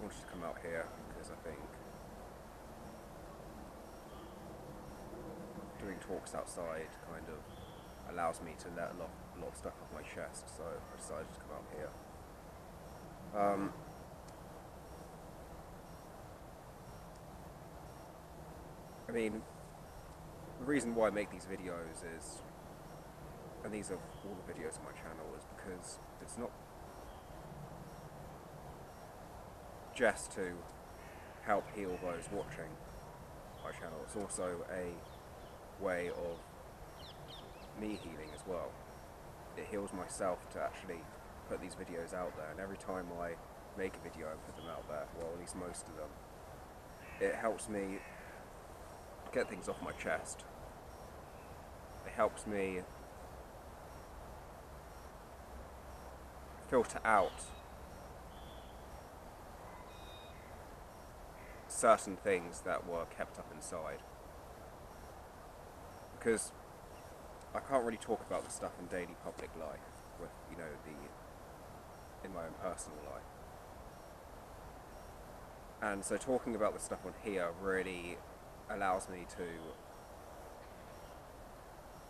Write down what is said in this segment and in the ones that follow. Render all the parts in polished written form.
wanted to come out here because I think doing talks outside kind of allows me to let a lot of stuff off my chest, so I decided to come out here. I mean, the reason why I make these videos is, and these are all the videos on my channel, is because it's not just to help heal those watching my channel, it's also a way of me healing as well. It heals myself to actually put these videos out there, and every time I make a video and put them out there, well, at least most of them, it helps me get things off my chest. It helps me filter out certain things that were kept up inside, because I can't really talk about the stuff in daily public life with, in my own personal life. And so talking about the stuff on here really allows me to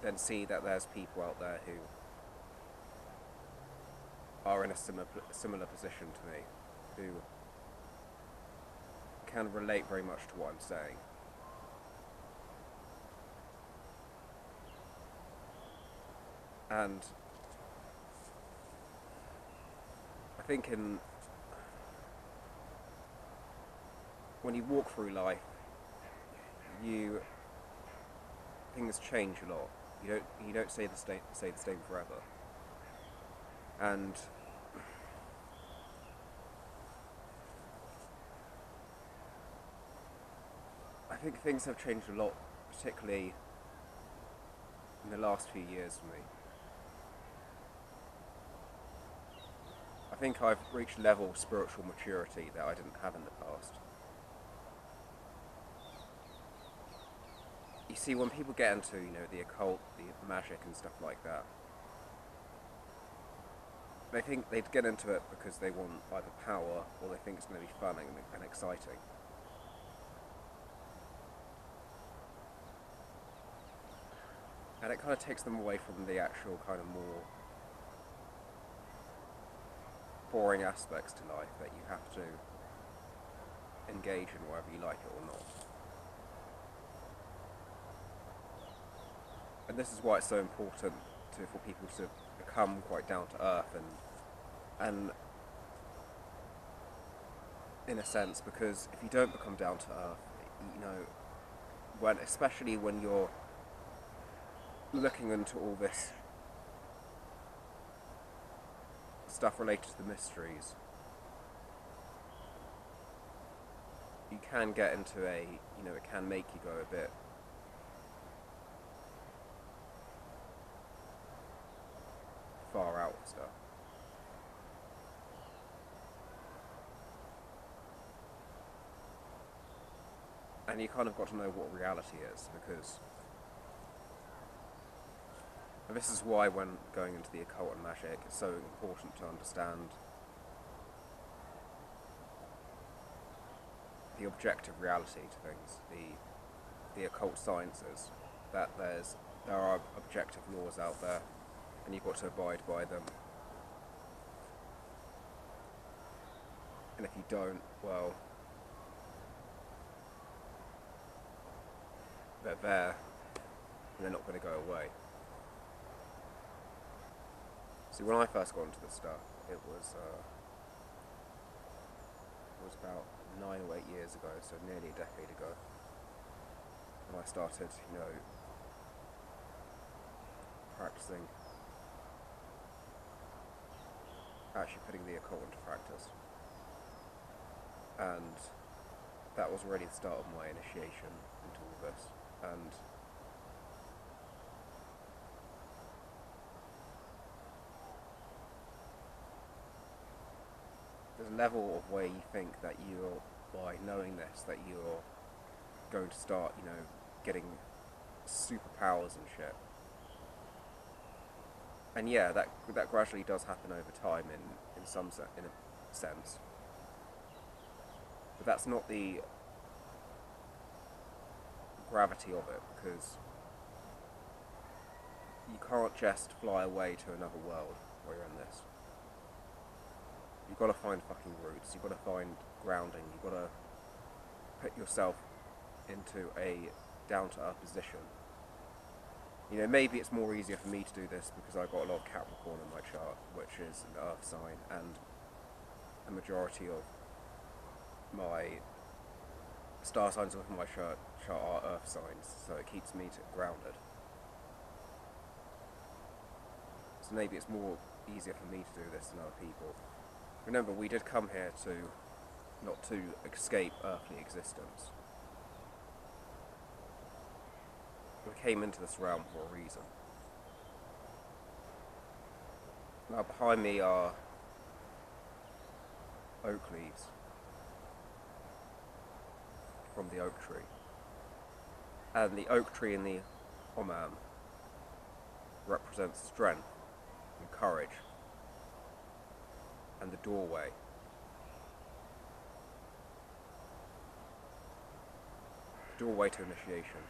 then see that there's people out there who are in a similar position to me, who can relate very much to what I'm saying. And I think when you walk through life, things change a lot. You don't stay the same forever. And I think things have changed a lot, particularly in the last few years for me. I think I've reached a level of spiritual maturity that I didn't have in the past. You see, when people get into, the occult, the magic and stuff like that, they think they'd get into it because they want either power or they think it's going to be fun and exciting. And it kind of takes them away from the actual kind of more boring aspects to life that you have to engage in whether you like it or not. And this is why it's so important for people to become quite down to earth and in a sense, because if you don't become down to earth, especially when you're looking into all this stuff related to the mysteries, you can get into it can make you go a bit far out with stuff. And you kind of got to know what reality is, because this is why when going into the occult and magic, it's so important to understand the objective reality to things, the occult sciences, that there are objective laws out there, and you've got to abide by them. And if you don't, well, they're there, and they're not going to go away. See, when I first got into this stuff, it was about 9 or 8 years ago, so nearly a decade ago, when I started, practicing, actually putting the occult into practice. And that was really the start of my initiation into all this. And there's a level of where you think that you're, by knowing this, that you're going to start, getting superpowers and shit. And yeah, that gradually does happen over time in a sense. that's not the gravity of it, because you can't just fly away to another world while you're in this. You've got to find fucking roots, you've got to find grounding, you've got to put yourself into a down-to-earth position. You know, maybe it's more easier for me to do this because I've got a lot of Capricorn in my chart, which is an earth sign, and a majority of my star signs within my chart are earth signs, so it keeps me grounded. So maybe it's more easier for me to do this than other people. Remember, we did come here not to escape earthly existence. We came into this realm for a reason. Now behind me are oak leaves from the oak tree. And the oak tree in the Oman represents strength and courage, and the doorway. Doorway to initiation.